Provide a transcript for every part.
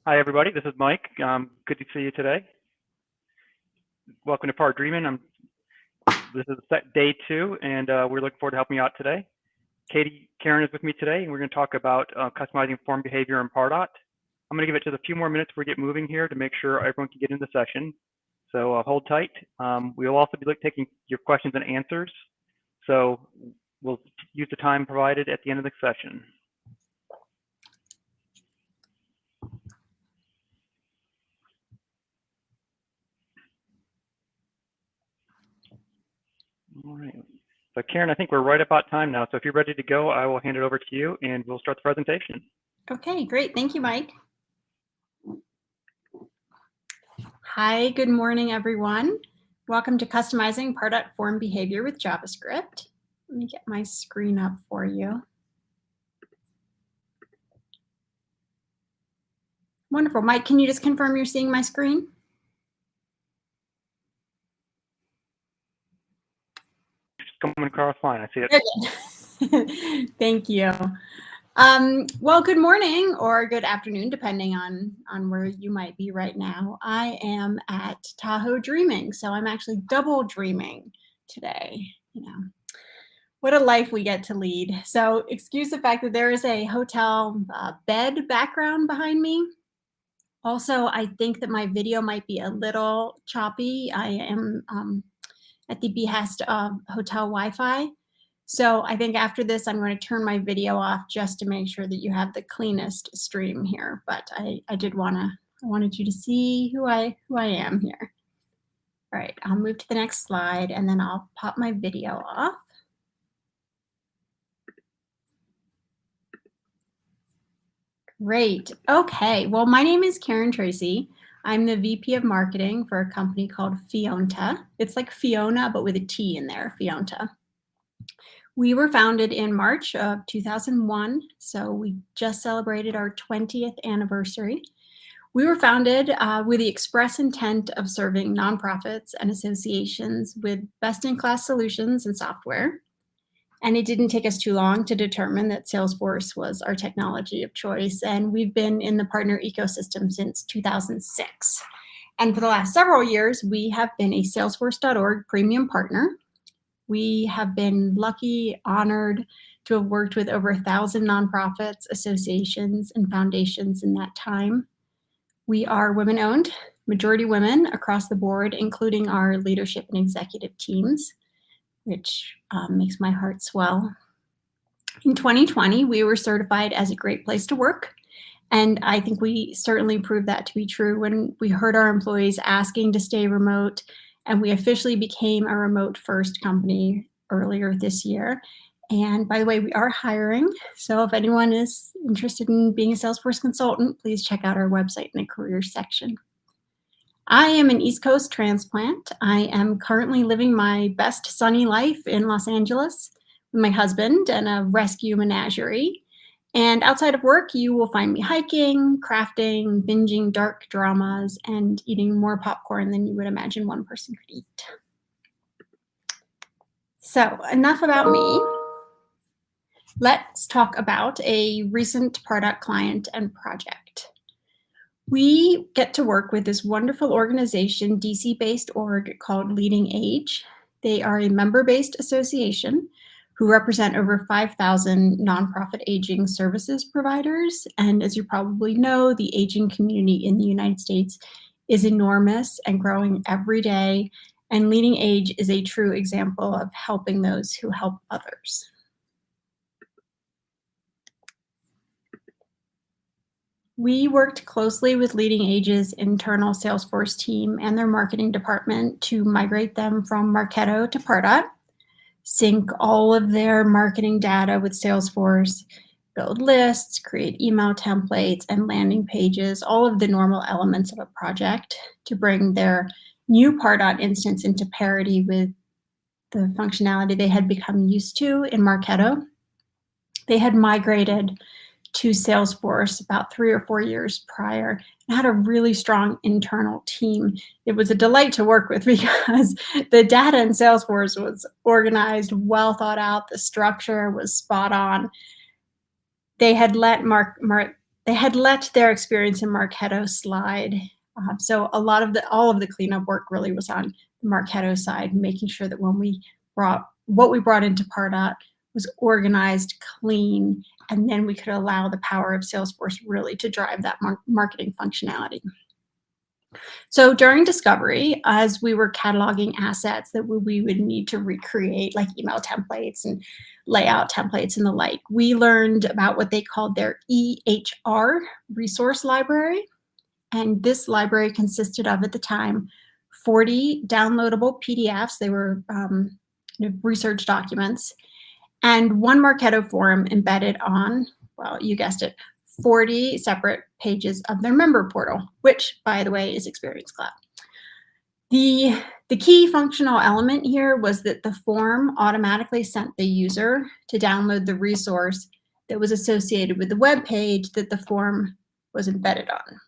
Hi, everybody. This is Mike. Good to see you today. Welcome to Part Dreaming. This is day 2, and we're looking forward to helping you out today. Karen is with me today, and we're going to talk about customizing form behavior in Pardot. I'm going to give it just a few more minutes before we get moving here to make sure everyone can get into the session. So hold tight. We will also be taking your questions and answers. So we'll use the time provided at the end of the session. All right. So Karen, I think we're right about time now. So if you're ready to go, I will hand it over to you and we'll start the presentation. Okay, great. Thank you, Mike. Hi, good morning, everyone. Welcome to Customizing Pardot Form Behavior with JavaScript. Let me get my screen up for you. Wonderful. Mike, can you just confirm you're seeing my screen? Coming across fine. I see it. Thank you. Well, good morning or good afternoon, depending on where you might be right now. I am at Tahoe dreaming, so I'm actually double dreaming today. You know, what a life we get to lead. So excuse the fact that there is a hotel bed background behind me. Also, I think that my video might be a little choppy. I am at the behest of hotel Wi-Fi. So I think after this, I'm going to turn my video off just to make sure that you have the cleanest stream here. But I wanted you to see who I am here. All right, I'll move to the next slide and then I'll pop my video off. Great. Okay. Well, my name is Karen Tracy. I'm the VP of Marketing for a company called Fionta. It's like Fiona, but with a T in there, Fionta. We were founded in March of 2001, so we just celebrated our 20th anniversary. We were founded with the express intent of serving nonprofits and associations with best-in-class solutions and software. And it didn't take us too long to determine that Salesforce was our technology of choice. And we've been in the partner ecosystem since 2006. And for the last several years, we have been a Salesforce.org premium partner. We have been lucky, honored to have worked with over 1,000 nonprofits, associations, and foundations in that time. We are women-owned, majority women across the board, including our leadership and executive teams, which makes my heart swell. In 2020, we were certified as a great place to work. And I think we certainly proved that to be true when we heard our employees asking to stay remote, and we officially became a remote first company earlier this year. And by the way, we are hiring. So if anyone is interested in being a Salesforce consultant, please check out our website in the careers section. I am an East Coast transplant. I am currently living my best sunny life in Los Angeles with my husband and a rescue menagerie. And outside of work, you will find me hiking, crafting, binging dark dramas, and eating more popcorn than you would imagine one person could eat. So enough about me. Let's talk about a recent Pardot client and project. We get to work with this wonderful organization, DC-based org called Leading Age. They are a member-based association who represent over 5,000 nonprofit aging services providers. And as you probably know, the aging community in the United States is enormous and growing every day. And Leading Age is a true example of helping those who help others. We worked closely with Leading Age's internal Salesforce team and their marketing department to migrate them from Marketo to Pardot, sync all of their marketing data with Salesforce, build lists, create email templates and landing pages, all of the normal elements of a project to bring their new Pardot instance into parity with the functionality they had become used to in Marketo. They had migrated to Salesforce about 3 or 4 years prior and had a really strong internal team. It was a delight to work with because the data in Salesforce was organized, well thought out, the structure was spot on. They had let they had let their experience in Marketo slide. So all of the cleanup work really was on the Marketo side, making sure that when we brought what we brought into Pardot was organized, clean, and then we could allow the power of Salesforce really to drive that marketing functionality. So during discovery, as we were cataloging assets that we would need to recreate, like email templates and layout templates and the like, we learned about what they called their EHR resource library. And this library consisted of, at the time, 40 downloadable PDFs. They were research documents, and one Marketo form embedded on, well, you guessed it, 40 separate pages of their member portal, which, by the way, is Experience Cloud. The key functional element here was that the form automatically sent the user to download the resource that was associated with the web page that the form was embedded on.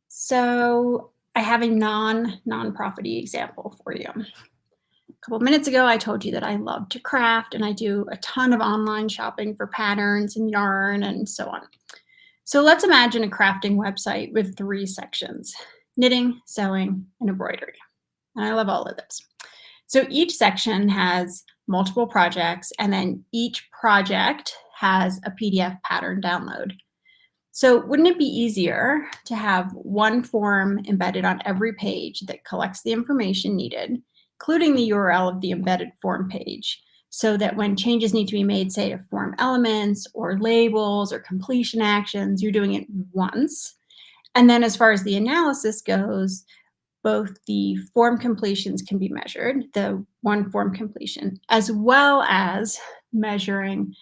So I have a non-profit-y example for you. A couple of minutes ago, I told you that I love to craft, and I do a ton of online shopping for patterns and yarn and so on. So let's imagine a crafting website with 3 sections: knitting, sewing, and embroidery. And I love all of those. So each section has multiple projects, and then each project has a PDF pattern download. So wouldn't it be easier to have one form embedded on every page that collects the information needed, including the URL of the embedded form page, so that when changes need to be made, say, to form elements or labels or completion actions, you're doing it once? And then as far as the analysis goes, both the form completions can be measured, the one form completion, as well as measuring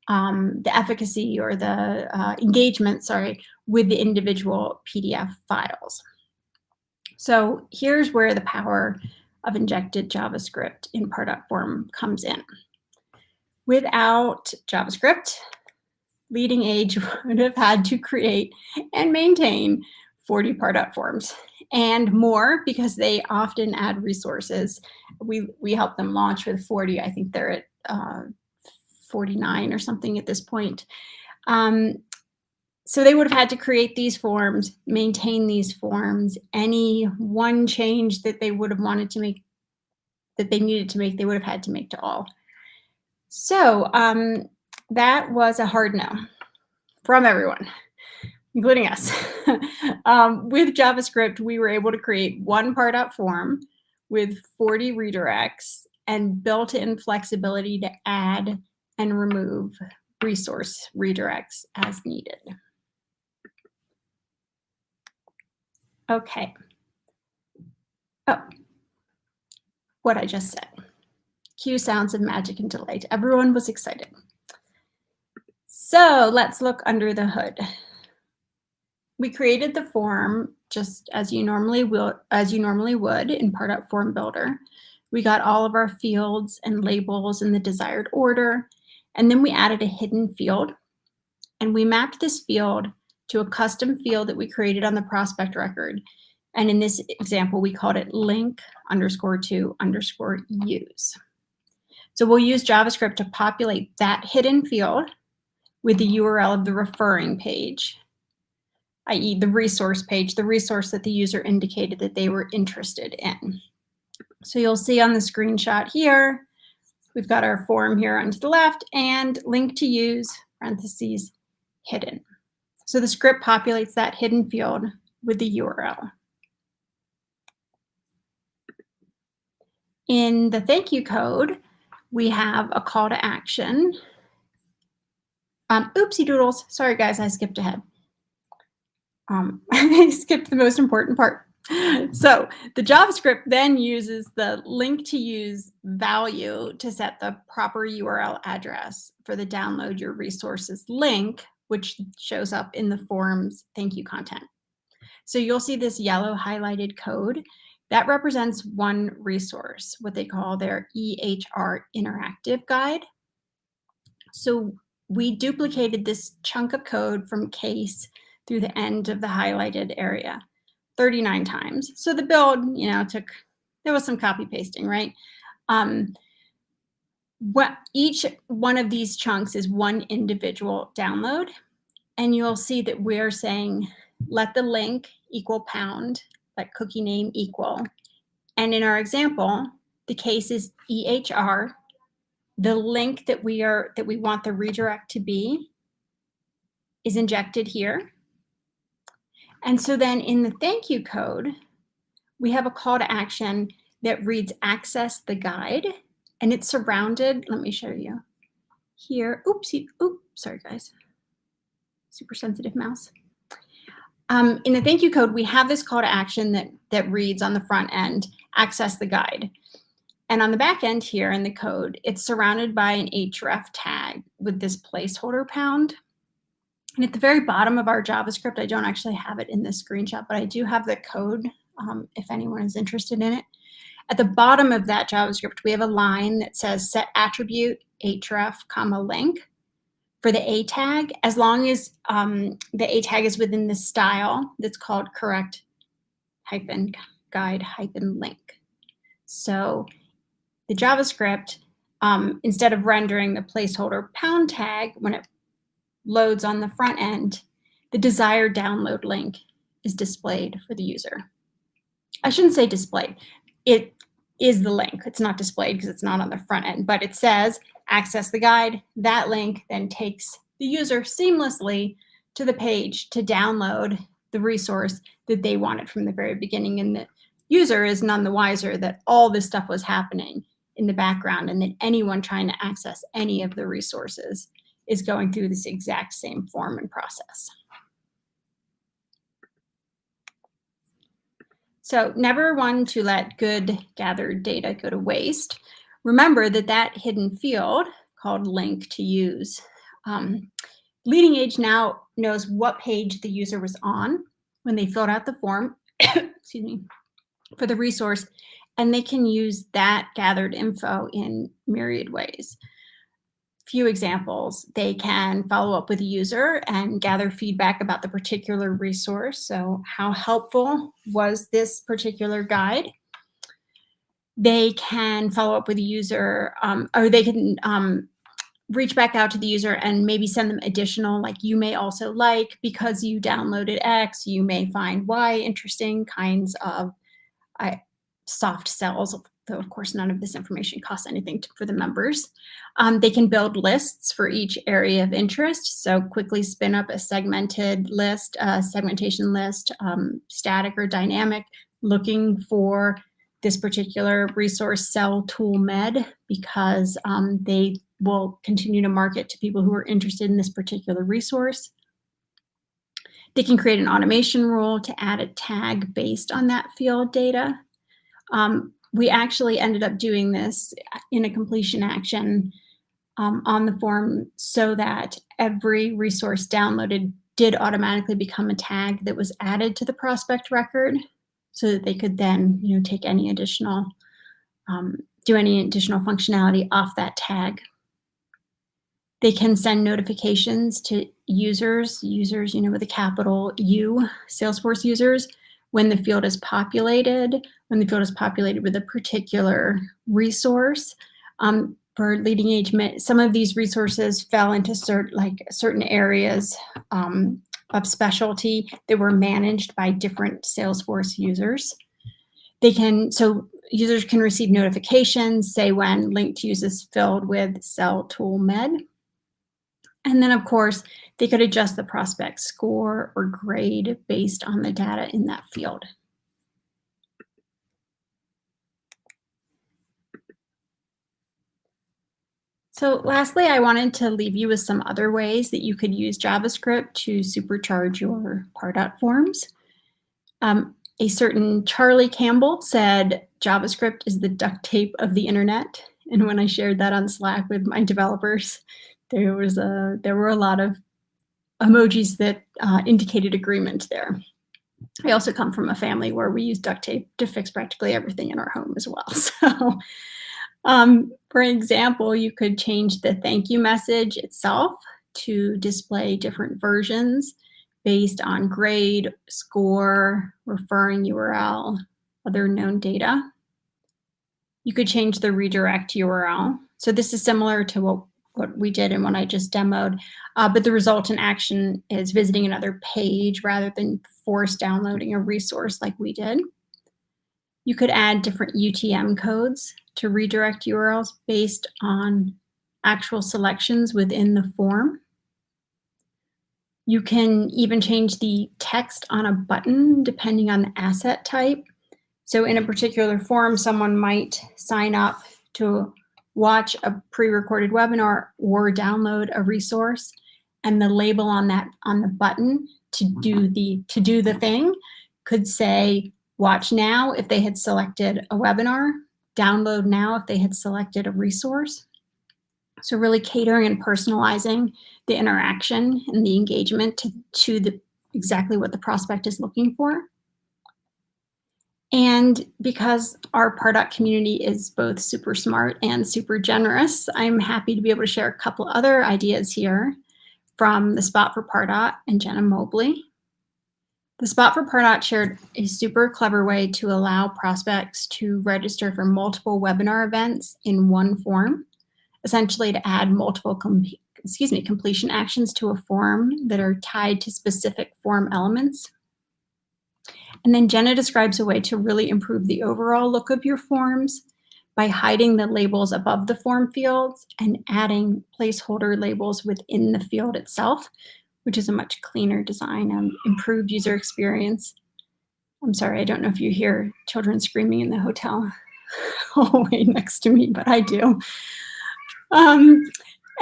the efficacy or the engagement, with the individual PDF files. So here's where the power of injected JavaScript in Pardot form comes in. Without JavaScript, Leading Age would have had to create and maintain 40 Pardot forms and more, because they often add resources. We help them launch with 40. I think they're at 49 or something at this point. So they would have had to create these forms, maintain these forms. Any one change that they would have wanted to make, that they needed to make, they would have had to make to all. So that was a hard no from everyone, including us. With JavaScript, we were able to create one Pardot form with 40 redirects and built-in flexibility to add and remove resource redirects as needed. Okay. Oh, what I just said. Cue sounds of magic and delight. Everyone was excited. So let's look under the hood. We created the form just as you normally would in Pardot Form Builder. We got all of our fields and labels in the desired order, and then we added a hidden field, and we mapped this field to a custom field that we created on the prospect record. And in this example, we called it link_to_use. So we'll use JavaScript to populate that hidden field with the URL of the referring page, i.e. the resource page, the resource that the user indicated that they were interested in. So you'll see on the screenshot here, we've got our form here onto the left and link to use, parentheses, hidden. So the script populates that hidden field with the URL. In the thank you code, we have a call to action. Oopsie doodles. Sorry, guys, I skipped ahead. I skipped the most important part. So the JavaScript then uses the link to use value to set the proper URL address for the download your resources link, which shows up in the form's thank you content. So you'll see this yellow highlighted code that represents one resource, what they call their EHR interactive guide. So we duplicated this chunk of code from case through the end of the highlighted area 39 times. So the build, there was some copy pasting, right? Each one of these chunks is one individual download, and you'll see that we're saying, let the link equal pound, let cookie name equal. And in our example, the case is EHR. The link that we want the redirect to be is injected here. And so then in the thank you code, we have a call to action that reads access the guide, and it's surrounded. Let me show you here. Oopsie, sorry guys. Super sensitive mouse. In the thank you code, we have this call to action that reads on the front end, access the guide. And on the back end here in the code, it's surrounded by an href tag with this placeholder pound. And at the very bottom of our JavaScript, I don't actually have it in this screenshot, but I do have the code if anyone is interested in it. At the bottom of that JavaScript, we have a line that says set attribute href, link for the A tag, as long as the A tag is within the style that's called correct guide link. So the JavaScript, instead of rendering the placeholder pound tag when it loads on the front end, the desired download link is displayed for the user. I shouldn't say displayed. It is the link. It's not displayed because it's not on the front end, but it says access the guide. That link then takes the user seamlessly to the page to download the resource that they wanted from the very beginning. And the user is none the wiser that all this stuff was happening in the background and that anyone trying to access any of the resources is going through this exact same form and process. So never one to let good gathered data go to waste. Remember that hidden field called link to use. Leading Age now knows what page the user was on when they filled out the form, excuse me, for the resource, and they can use that gathered info in myriad ways. Few examples: they can follow up with a user and gather feedback about the particular resource. So how helpful was this particular guide? They can follow up with a user, or they can reach back out to the user and maybe send them additional, like, you may also like, because you downloaded X, you may find Y interesting kinds of soft sells, though of course none of this information costs anything for the members. They can build lists for each area of interest, so quickly spin up a segmented list, a segmentation list, static or dynamic, looking for this particular resource, sell tool med, because they will continue to market to people who are interested in this particular resource. They can create an automation rule to add a tag based on that field data. We actually ended up doing this in a completion action on the form so that every resource downloaded did automatically become a tag that was added to the prospect record, so that they could then, take any additional, do any additional functionality off that tag. They can send notifications to users, with a capital U, Salesforce users, when the field is populated, with a particular resource. For Leading Age, some of these resources fell into certain areas of specialty that were managed by different Salesforce users. So users can receive notifications, say when link to use is filled with sell tool med. And then, of course, they could adjust the prospect score or grade based on the data in that field. So lastly, I wanted to leave you with some other ways that you could use JavaScript to supercharge your Pardot forms. A certain Charlie Campbell said, JavaScript is the duct tape of the internet. And when I shared that on Slack with my developers, there were a lot of emojis that indicated agreement there. I also come from a family where we use duct tape to fix practically everything in our home as well. So for example, you could change the thank you message itself to display different versions based on grade, score, referring URL, other known data. You could change the redirect URL So this is similar to what we did and what I just demoed, but the resultant action is visiting another page rather than force downloading a resource like we did. You could add different UTM codes to redirect URLs based on actual selections within the form. You can even change the text on a button depending on the asset type. So in a particular form, someone might sign up to watch a pre-recorded webinar or download a resource, and the label on the button to do the thing could say watch now if they had selected a webinar, download now if they had selected a resource. So really catering and personalizing the interaction and the engagement to exactly what the prospect is looking for. And because our Pardot community is both super smart and super generous, I'm happy to be able to share a couple other ideas here from the Spot for Pardot and Jenna Mobley. The Spot for Pardot shared a super clever way to allow prospects to register for multiple webinar events in one form, essentially to add multiple completion actions to a form that are tied to specific form elements. And then Jenna describes a way to really improve the overall look of your forms by hiding the labels above the form fields and adding placeholder labels within the field itself, which is a much cleaner design and improved user experience. I'm sorry, I don't know if you hear children screaming in the hotel hallway next to me, but I do.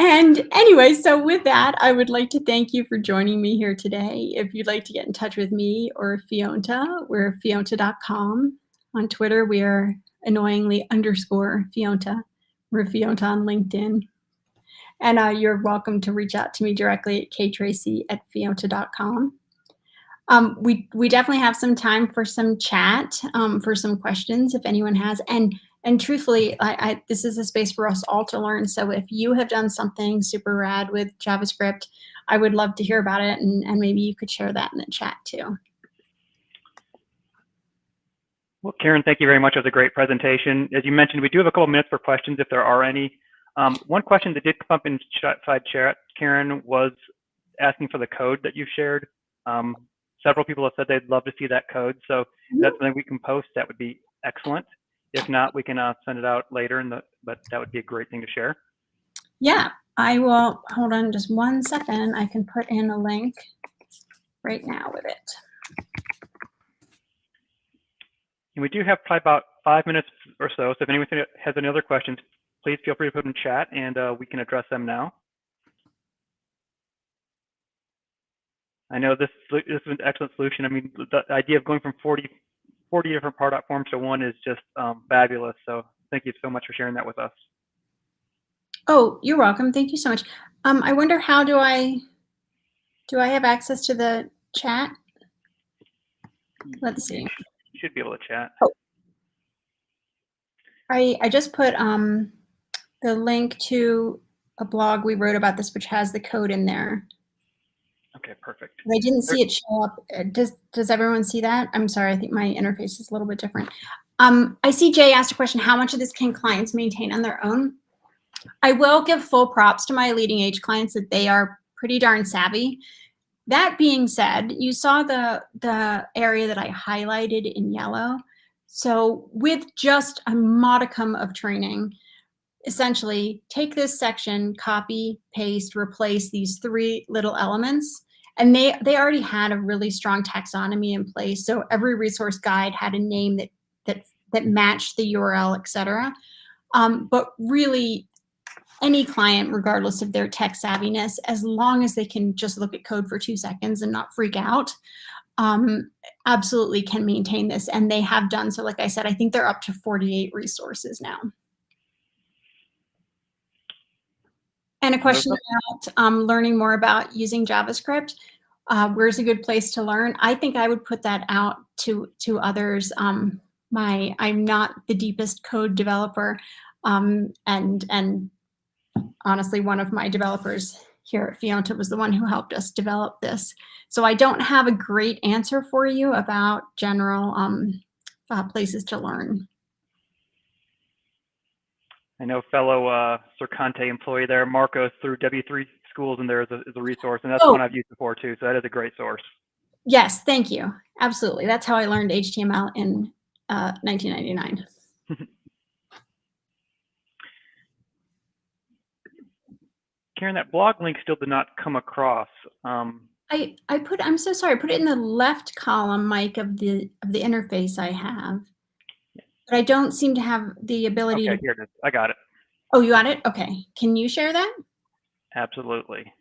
And anyway, so with that, I would like to thank you for joining me here today. If you'd like to get in touch with me or Fionta, we're fionta.com. On Twitter, we are annoyingly _Fionta. We're Fionta on LinkedIn. And you're welcome to reach out to me directly at ktracy@fionta.com. We definitely have some time for some chat, for some questions if anyone has. And truthfully, this is a space for us all to learn. So if you have done something super rad with JavaScript, I would love to hear about it. And maybe you could share that in the chat too. Well, Karen, thank you very much. It was a great presentation. As you mentioned, we do have a couple minutes for questions if there are any. One question that did come up in side chat, Karen, was asking for the code that you shared. Several people have said they'd love to see that code. So if that's something we can post, that would be excellent. If not, we can send it out later, but that would be a great thing to share. Yeah, I will. Hold on just 1 second. I can put in a link right now with it. And we do have probably about 5 minutes or so. So if anyone has any other questions, please feel free to put them in chat and we can address them now. I know this is an excellent solution. I mean, the idea of going from 40 different Pardot forms to one is just fabulous. So thank you so much for sharing that with us. Oh, you're welcome. Thank you so much. I wonder, how do I have access to the chat? Let's see. You should be able to chat. Oh. I just put the link to a blog we wrote about this, which has the code in there. Okay, perfect. I didn't see it show up. Does everyone see that? I'm sorry, I think my interface is a little bit different. I see Jay asked a question, how much of this can clients maintain on their own? I will give full props to my leading age clients that they are pretty darn savvy. That being said, you saw the area that I highlighted in yellow. So with just a modicum of training, essentially take this section, copy, paste, replace these 3 little elements. And they already had a really strong taxonomy in place. So every resource guide had a name that matched the URL, et cetera. But really, any client, regardless of their tech savviness, as long as they can just look at code for 2 seconds and not freak out, absolutely can maintain this. And they have done so. Like I said, I think they're up to 48 resources now. And a question about learning more about using JavaScript. Where's a good place to learn? I think I would put that out to others. I'm not the deepest code developer, and honestly, one of my developers here at Fionta was the one who helped us develop this. So I don't have a great answer for you about general places to learn. I know fellow Sercante employee there, Marcos, through W3 Schools, and there is a resource, and that's one I've used before too. So that is a great source. Yes, thank you. Absolutely. That's how I learned HTML in 1999. Karen, that blog link still did not come across. I'm so sorry. I put it in the left column, Mike, of the interface I have, but I don't seem to have the ability Okay, here it is. I got it. Oh, you got it? Okay. Can you share that? Absolutely.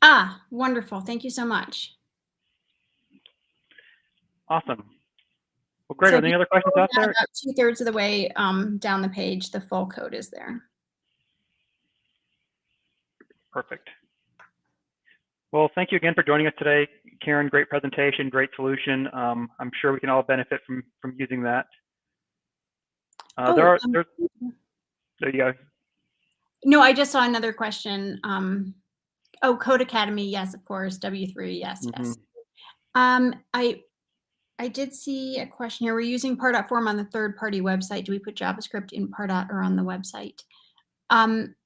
Ah, wonderful. Thank you so much. Awesome. Well, great. So Are there any other questions out there? about 2/3 of the way down the page, the full code is there. Perfect. Well, thank you again for joining us today, Karen. Great presentation, great solution. I'm sure we can all benefit from using that. There you go. No, I just saw another question. Oh, Code Academy, yes, of course. W3, yes, yes. I did see a question here. We're using Pardot form on the third-party website. Do we put JavaScript in Pardot or on the website?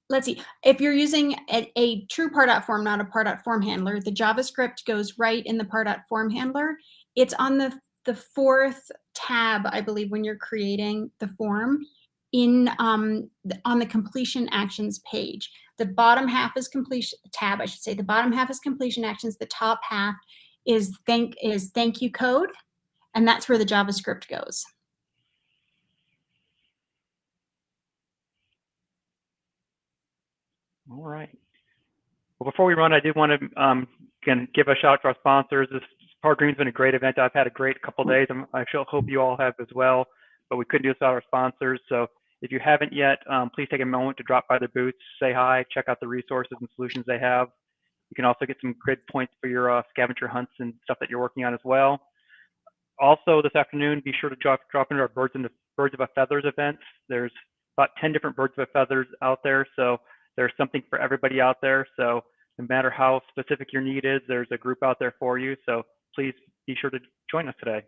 Let's see. If you're using a true Pardot form, not a Pardot form handler, the JavaScript goes right in the Pardot form handler. It's on the fourth tab, I believe, when you're creating the form in on the completion actions page. The bottom half is completion tab, I should say. The bottom half is completion actions. The top half is thank you code, and that's where the JavaScript goes. All right. Well, before we run, I did want to again give a shout out to our sponsors. This Pardot Dream's been a great event. I've had a great couple of days. I hope you all have as well. But we couldn't do this without our sponsors. So if you haven't yet, please take a moment to drop by their booths, say hi, check out the resources and solutions they have. You can also get some grid points for your scavenger hunts and stuff that you're working on as well. Also, this afternoon, be sure to drop into our Birds of a Feathers events. There's about 10 different Birds of a Feathers out there. So there's something for everybody out there. So no matter how specific your need is, there's a group out there for you. So please be sure to join us today.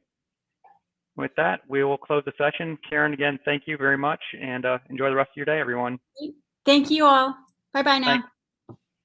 With that, we will close the session. Karen, again, thank you very much, and enjoy the rest of your day, everyone. Thank you all. Bye-bye now. Thanks.